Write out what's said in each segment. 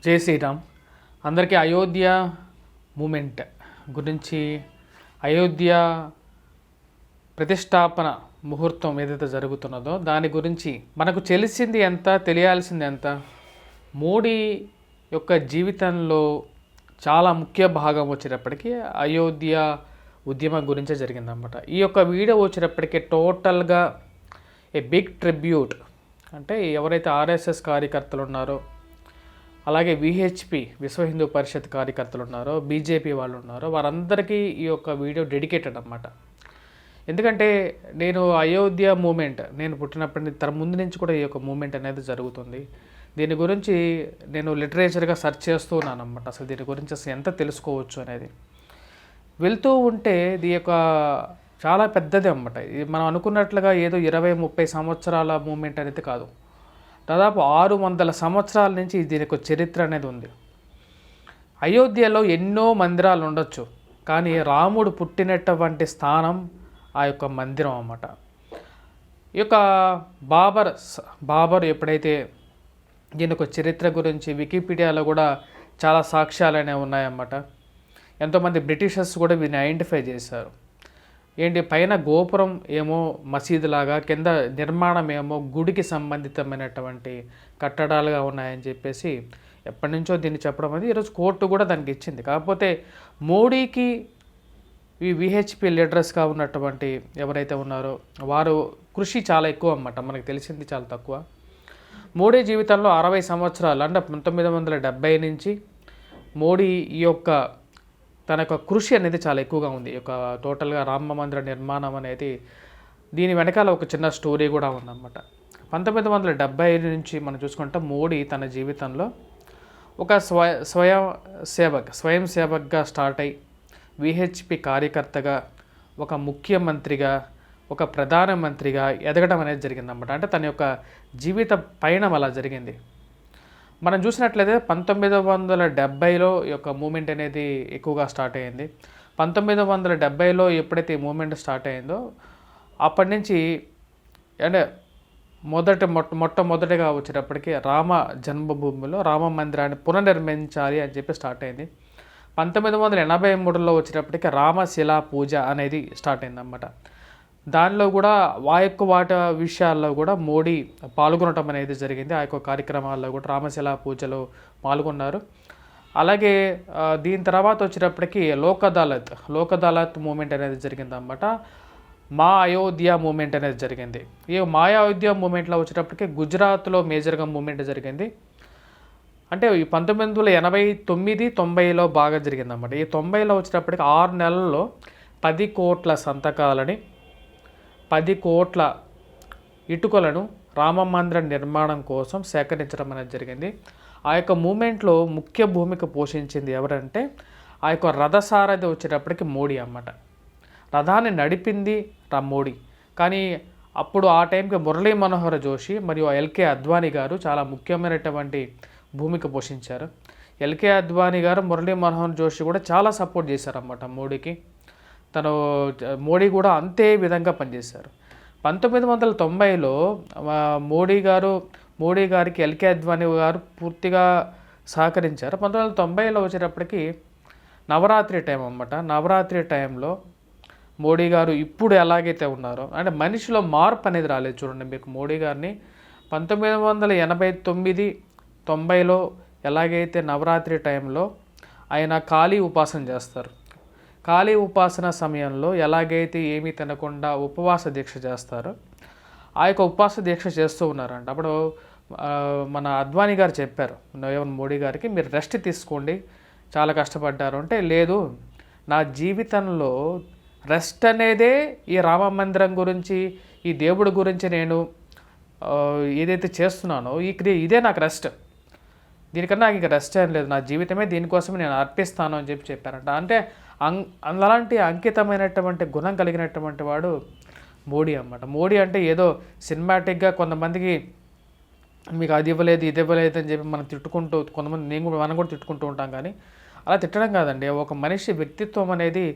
జై శ్రీరామ్. అందరికీ అయోధ్య మూమెంట్ గురించి, అయోధ్య ప్రతిష్టాపన ముహూర్తం ఏదైతే జరుగుతున్నదో దాని గురించి మనకు తెలిసింది ఎంత, తెలియాల్సింది ఎంత. మోడీ యొక్క జీవితంలో చాలా ముఖ్య భాగం వచ్చేటప్పటికి అయోధ్య ఉద్యమం గురించే జరిగిందన్నమాట. ఈ యొక్క వీడియో వచ్చేటప్పటికి టోటల్గా ఏ బిగ్ ట్రిబ్యూట్, అంటే ఎవరైతే ఆర్ఎస్ఎస్ కార్యకర్తలు ఉన్నారో, అలాగే విహెచ్పి విశ్వ హిందూ పరిషత్ కార్యకర్తలు ఉన్నారో, బీజేపీ వాళ్ళు ఉన్నారో, వారందరికీ ఈ యొక్క వీడియో డెడికేటెడ్ అన్నమాట. ఎందుకంటే నేను అయోధ్య మూమెంట్, నేను పుట్టినప్పటి ముందు నుంచి కూడా ఈ యొక్క మూమెంట్ అనేది జరుగుతుంది. దీని గురించి నేను లిటరేచర్గా సెర్చ్ చేస్తూ ఉన్నాను అన్నమాట. అసలు దీని గురించి అసలు ఎంత తెలుసుకోవచ్చు అనేది వెళ్తూ ఉంటే ఇది యొక్క చాలా పెద్దది అన్నమాట. ఇది మనం అనుకున్నట్లుగా ఏదో 20-30 సంవత్సరాల మూమెంట్ అనేది కాదు. దాదాపు 600 సంవత్సరాల నుంచి దీనికి చరిత్ర అనేది ఉంది. అయోధ్యలో ఎన్నో మందిరాలు ఉండొచ్చు, కానీ రాముడు పుట్టినటువంటి స్థానం ఆ యొక్క మందిరం అన్నమాట. ఈ యొక్క బాబర్ ఎప్పుడైతే దీనికి చరిత్ర గురించి వికీపీడియాలో కూడా చాలా సాక్ష్యాలు అనేవి ఉన్నాయన్నమాట. ఎంతోమంది బ్రిటిషర్స్ కూడా వీరిని ఐడెంటిఫై చేశారు. ఏంటి, పైన గోపురం ఏమో మసీదు లాగా, కింద నిర్మాణం ఏమో గుడికి సంబంధితమైనటువంటి కట్టడాలుగా ఉన్నాయని చెప్పేసి ఎప్పటి నుంచో దీన్ని చెప్పడం అనేది ఈరోజు కోర్టు కూడా దానికి ఇచ్చింది. కాకపోతే మోడీకి ఈ విహెచ్పి లీడర్స్గా ఉన్నటువంటి ఎవరైతే ఉన్నారో వారు కృషి చాలా ఎక్కువ అన్నమాట. మనకు తెలిసింది చాలా తక్కువ. మోడీ జీవితంలో 60 సంవత్సరాలు, అంటే 1970 నుంచి మోడీ ఈ యొక్క తన యొక్క కృషి అనేది చాలా ఎక్కువగా ఉంది. ఈ యొక్క టోటల్గా రామ మందిర నిర్మాణం అనేది, దీని వెనకాల ఒక చిన్న స్టోరీ కూడా ఉందన్నమాట. 1970 నుంచి మనం చూసుకుంటే మోడీ తన జీవితంలో ఒక స్వయం సేవక్గా స్టార్ట్ అయ్యి విహెచ్పి కార్యకర్తగా, ఒక ముఖ్యమంత్రిగా, ఒక ప్రధానమంత్రిగా ఎదగడం అనేది జరిగిందన్నమాట. అంటే తన యొక్క జీవిత పయనం అలా జరిగింది. మనం చూసినట్లయితే 1970లో ఈ యొక్క మూమెంట్ అనేది ఎక్కువగా స్టార్ట్ అయ్యింది. 1970లో ఎప్పుడైతే ఈ మూమెంట్ స్టార్ట్ అయిందో అప్పటి నుంచి, అంటే మొట్టమొదటిగా వచ్చేటప్పటికి రామ జన్మభూమిలో రామ మందిరాన్ని పునర్నిర్మించాలి అని చెప్పి స్టార్ట్ అయింది. 1983లో వచ్చేటప్పటికి రామశిలా పూజ అనేది స్టార్ట్ అయిందన్నమాట. దానిలో కూడా వాటి విషయాల్లో కూడా మోడీ పాల్గొనడం అనేది జరిగింది. ఆ యొక్క కార్యక్రమాల్లో కూడా రామశిలా పూజలో పాల్గొన్నారు. అలాగే దీని తర్వాత వచ్చేటప్పటికి లోక్ అదాలత్ మూమెంట్ అనేది జరిగిందన్నమాట. మా అయోధ్య మూమెంట్ అనేది జరిగింది. ఈ మా అయోధ్య మూమెంట్లో వచ్చేటప్పటికి గుజరాత్లో మేజర్గా మూమెంట్ జరిగింది. అంటే ఈ 1989-90లో బాగా జరిగిందన్నమాట. ఈ 90లో వచ్చేటప్పటికి 6 నెలల్లో 10 కోట్ల సంతకాలని, 10 కోట్ల ఇటుకలను రామ మందిర నిర్మాణం కోసం సేకరించడం అనేది జరిగింది. ఆ యొక్క మూమెంట్లో ముఖ్య భూమిక పోషించింది ఎవరంటే ఆ యొక్క రథసారథి వచ్చేటప్పటికి మోడీ అన్నమాట. రథాన్ని నడిపింది మోడీ. కానీ అప్పుడు ఆ టైంకి మురళీ మనోహర్ జోషి మరియు ఎల్కే అద్వానీ గారు చాలా ముఖ్యమైనటువంటి భూమిక పోషించారు. ఎల్కే అద్వానీ గారు, మురళీ మనోహర్ జోషి కూడా చాలా సపోర్ట్ చేశారన్నమాట మోడీకి. మోడీ కూడా అంతే విధంగా పనిచేశారు. 1990లో మోడీ గారికి ఎల్కే అద్వానీ గారు పూర్తిగా సహకరించారు. 1990లో వచ్చేటప్పటికి నవరాత్రి టైం అన్నమాట. నవరాత్రి టైంలో మోడీ గారు ఇప్పుడు ఎలాగైతే ఉన్నారో, అంటే మనిషిలో మార్పు అనేది రాలేదు. చూడండి, మీకు మోడీ గారిని 1989-90లో ఎలాగైతే నవరాత్రి టైంలో ఆయన కాళీ ఉపాసన చేస్తారు, కాళీ ఉపాసన సమయంలో ఎలాగైతే ఏమీ తినకుండా ఉపవాస దీక్ష చేస్తారో ఆ యొక్క ఉపవాస దీక్ష చేస్తూ ఉన్నారంట. అప్పుడు మన అద్వానీ గారు చెప్పారు మోడీ గారికి, మీరు రెస్ట్ తీసుకోండి, చాలా కష్టపడ్డారు అంటే, లేదు, నా జీవితంలో రెస్ట్ అనేదే ఈ రామ మందిరం గురించి, ఈ దేవుడి గురించి నేను ఏదైతే చేస్తున్నానో ఇదే నాకు రెస్ట్, దీనికన్నా నాకు ఇక రెస్ట్ ఏం లేదు, నా జీవితమే దీనికోసమే నేను అర్పిస్తాను అని చెప్పారంట. అంటే అలాంటి అంకితమైనటువంటి గుణం కలిగినటువంటి వాడు మోడీ అన్నమాట. మోడీ అంటే ఏదో సినిమాటిక్గా కొంతమందికి మీకు అది ఇవ్వలేదు ఇది ఇవ్వలేదు అని చెప్పి మనం తిట్టుకుంటూ, కొంతమంది మనం కూడా తిట్టుకుంటూ ఉంటాం. కానీ అలా తిట్టడం కాదండి, ఒక మనిషి వ్యక్తిత్వం అనేది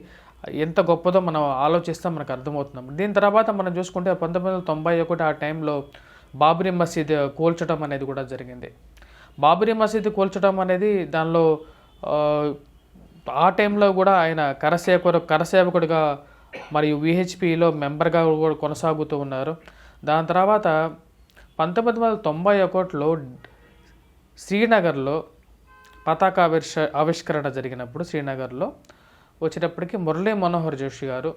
ఎంత గొప్పదో మనం ఆలోచిస్తాం, మనకు అర్థమవుతున్నాం. దీని తర్వాత మనం చూసుకుంటే 1991 ఆ టైంలో బాబ్రీ మసీద్ కూల్చడం అనేది కూడా జరిగింది. బాబరీ మసీదు కూల్చడం అనేది దానిలో ఆ టైంలో కూడా ఆయన కరసేవకుడిగా మరియు విహెచ్పిలో మెంబర్గా కూడా కొనసాగుతూ ఉన్నారు. దాని తర్వాత 1991లో శ్రీనగర్లో పతాక ఆవిష్కరణ జరిగినప్పుడు శ్రీనగర్లో వచ్చేటప్పటికి మురళీ మనోహర్ జోషి గారు,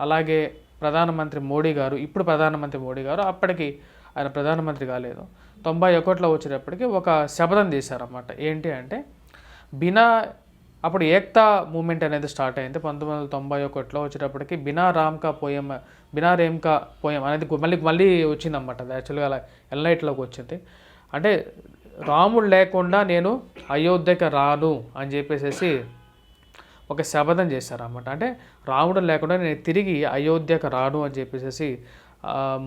అలాగే ప్రధానమంత్రి మోడీ గారు, ఇప్పుడు ప్రధానమంత్రి మోడీ గారు, అప్పటికి ఆయన ప్రధానమంత్రి కాలేదు, 91లో వచ్చేటప్పటికి ఒక శపథం చేశారన్నమాట. ఏంటి అంటే అప్పుడు ఏక్తా మూమెంట్ అనేది స్టార్ట్ అయింది 1991లో వచ్చేటప్పటికి బినా రేమ్ కా పోయం అనేది మళ్ళీ వచ్చిందన్నమాట. అది యాక్చువల్గా అలా ఎల్నైట్లోకి వచ్చింది. అంటే రాముడు లేకుండా నేను అయోధ్యకి రాను అని చెప్పేసి ఒక శపథం చేశారన్నమాట. అంటే రాముడు లేకుండా నేను తిరిగి అయోధ్యకు రాను అని చెప్పేసి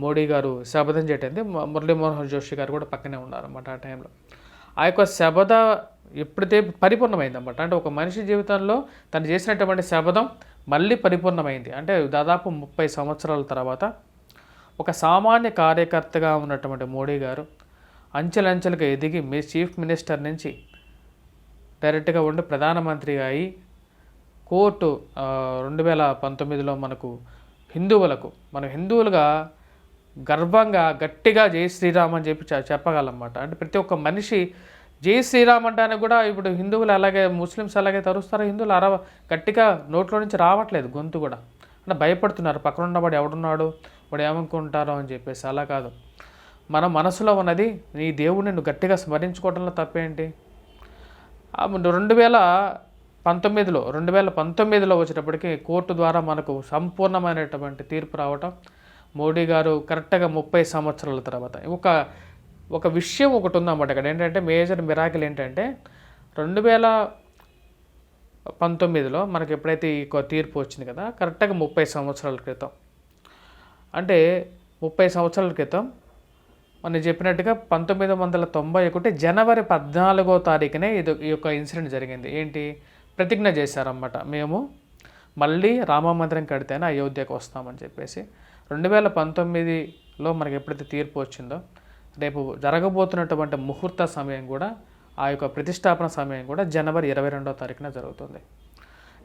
మోడీ గారు శపథం చేయటంది. మురళీ మనోహర్ జోషి గారు కూడా పక్కనే ఉన్నారన్నమాట ఆ టైంలో. ఆ యొక్క శపథ ఎప్పుడైతే పరిపూర్ణమైందన్నమాట, అంటే ఒక మనిషి జీవితంలో తను చేసినటువంటి శపథం మళ్ళీ పరిపూర్ణమైంది. అంటే దాదాపు 30 సంవత్సరాల తర్వాత ఒక సామాన్య కార్యకర్తగా ఉన్నటువంటి మోడీ గారు అంచెలంచెలుగా ఎదిగి చీఫ్ మినిస్టర్ నుంచి డైరెక్ట్గా ఉండి ప్రధానమంత్రిగా అయి కోర్టు 2019లో మనం హిందువులుగా గర్వంగా గట్టిగా జై శ్రీరామ్ అని చెప్పి చెప్పగలన్నమాట. అంటే ప్రతి ఒక్క మనిషి జై శ్రీరామ్ అంటానే కూడా ఇప్పుడు హిందువులు అలాగే ముస్లిమ్స్ అలాగే తరుస్తారు, హిందువులు గట్టిగా నోట్లో నుంచి రావట్లేదు గొంతు కూడా. అంటే భయపడుతున్నారు, పక్కనున్న వాడు ఎవడున్నాడు, వాడు ఏమనుకుంటారో అని చెప్పేసి. అలా కాదు, మన మనసులో ఉన్నది నీ దేవుడిని నువ్వు గట్టిగా స్మరించుకోవడంలో తప్పేంటి. 2019లో వచ్చేటప్పటికి కోర్టు ద్వారా మనకు సంపూర్ణమైనటువంటి తీర్పు రావటం, మోడీ గారు కరెక్ట్గా 30 సంవత్సరాల తర్వాత ఒక విషయం ఒకటి ఉందన్నమాట ఇక్కడ. ఏంటంటే మేజర్ మిరాకిల్ ఏంటంటే 2019లో మనకి ఎప్పుడైతే ఈ తీర్పు వచ్చింది కదా, కరెక్ట్గా 30 సంవత్సరాల క్రితం, అంటే 30 సంవత్సరాల క్రితం మనం చెప్పినట్టుగా 1991 జనవరి 14వ తారీఖునే ఈ యొక్క ఇన్సిడెంట్ జరిగింది. ఏంటి, ప్రతిజ్ఞ చేశారన్నమాట, మేము మళ్ళీ రామ మందిరం కడితేనే అయోధ్యకు వస్తామని చెప్పేసి. 2019లో మనకి ఎప్పుడైతే తీర్పు వచ్చిందో, రేపు జరగబోతున్నటువంటి ముహూర్త సమయం కూడా, ఆ యొక్క ప్రతిష్టాపన సమయం కూడా జనవరి 22వ తారీఖున జరుగుతుంది.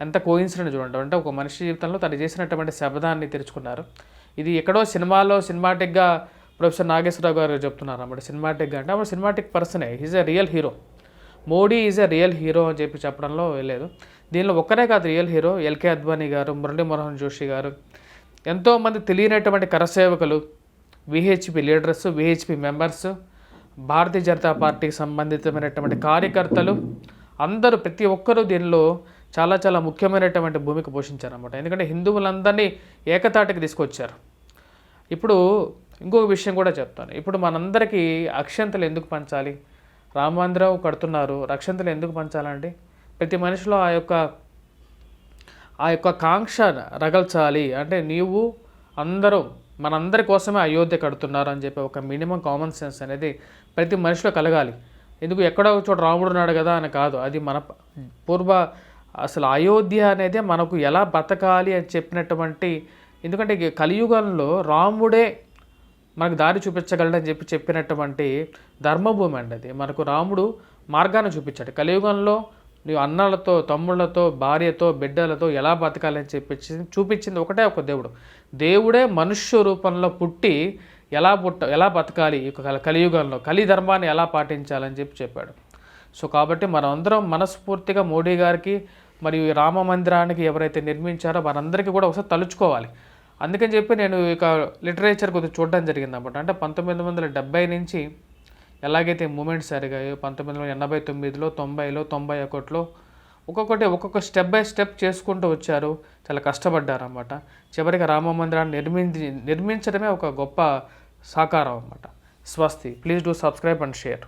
ఎంత కోయిన్సిడెంట్ చూడండి. అంటే ఒక మనిషి జీవితంలో తను చేసినటువంటి శబ్దాన్ని తెరుచుకున్నారు. ఇది ఎక్కడో సినిమాటిక్గా ప్రొఫెసర్ నాగేశ్వరరావు గారు చెప్తున్నారు అన్నమాట. సినిమాటిక్గా అంటే అప్పుడు సినిమాటిక్ పర్సనే, is a real hero. Modi is a real hero అని చెప్పి చెప్పడంలో లేదు. దీనిలో ఒక్కరే కాదు రియల్ హీరో, ఎల్కే అద్వానీ గారు, మురళీ మనోహర్ జోషి గారు, ఎంతోమంది తెలియనటువంటి కరసేవకులు, VHP leaders, VHP members, Bharatiya Janata పార్టీకి సంబంధితమైనటువంటి కార్యకర్తలు అందరూ, ప్రతి ఒక్కరూ దీనిలో చాలా చాలా ముఖ్యమైనటువంటి భూమిక పోషించారన్నమాట. ఎందుకంటే హిందువులందరినీ ఏకతాటికి తీసుకొచ్చారు. ఇప్పుడు ఇంకొక విషయం కూడా చెప్తాను. ఇప్పుడు మనందరికీ అక్షంతలు ఎందుకు పంచాలి? రామ మందిరం కడుతున్నారు, అక్షంతలు ఎందుకు పంచాలండి? ప్రతి మనిషిలో ఆ యొక్క కాంక్ష రగల్చాలి. అంటే నీవు అందరూ మనందరి కోసమే అయోధ్య కడుతున్నారు అని చెప్పి ఒక మినిమం కామన్ సెన్స్ అనేది ప్రతి మనిషిలో కలగాలి. ఎందుకు ఎక్కడో చోట రాముడు ఉన్నాడు కదా అని కాదు, అది మన అసలు అయోధ్య అనేది మనకు ఎలా బతకాలి అని చెప్పినటువంటి, ఎందుకంటే కలియుగంలో రాముడే మనకు దారి చూపించగలడని చెప్పినటువంటి ధర్మభూమి అండి అది. మనకు రాముడు మార్గాన్ని చూపించాడు. కలియుగంలో నీవు అన్నలతో, తమ్ముళ్లతో, భార్యతో, బిడ్డలతో ఎలా బతకాలని చూపించింది ఒకటే ఒక దేవుడే మనుష్య రూపంలో పుట్టి ఎలా బతకాలి ఈ కలియుగంలో, కలి ధర్మాన్ని ఎలా పాటించాలని చెప్పాడు. సో కాబట్టి మనమందరం మనస్ఫూర్తిగా మోడీ గారికి మరియు రామ మందిరానికి ఎవరైతే నిర్మించారో వారందరికీ కూడా ఒకసారి తలుచుకోవాలి. అందుకని చెప్పి నేను ఇక లిటరేచర్ కొద్దిగా చూడడం జరిగింది అన్నమాట. అంటే 1970 నుంచి ఎలాగైతే మూమెంట్స్ జరిగాయో 1989లో, 90లో, 91లో ఒక్కొక్క స్టెప్ బై స్టెప్ చేసుకుంటూ వచ్చారు. చాలా కష్టపడ్డారు అన్నమాట. చివరికి రామ మందిరాన్ని నిర్మించడమే ఒక గొప్ప సాకారం అన్నమాట. స్వస్తి. Please do subscribe and share.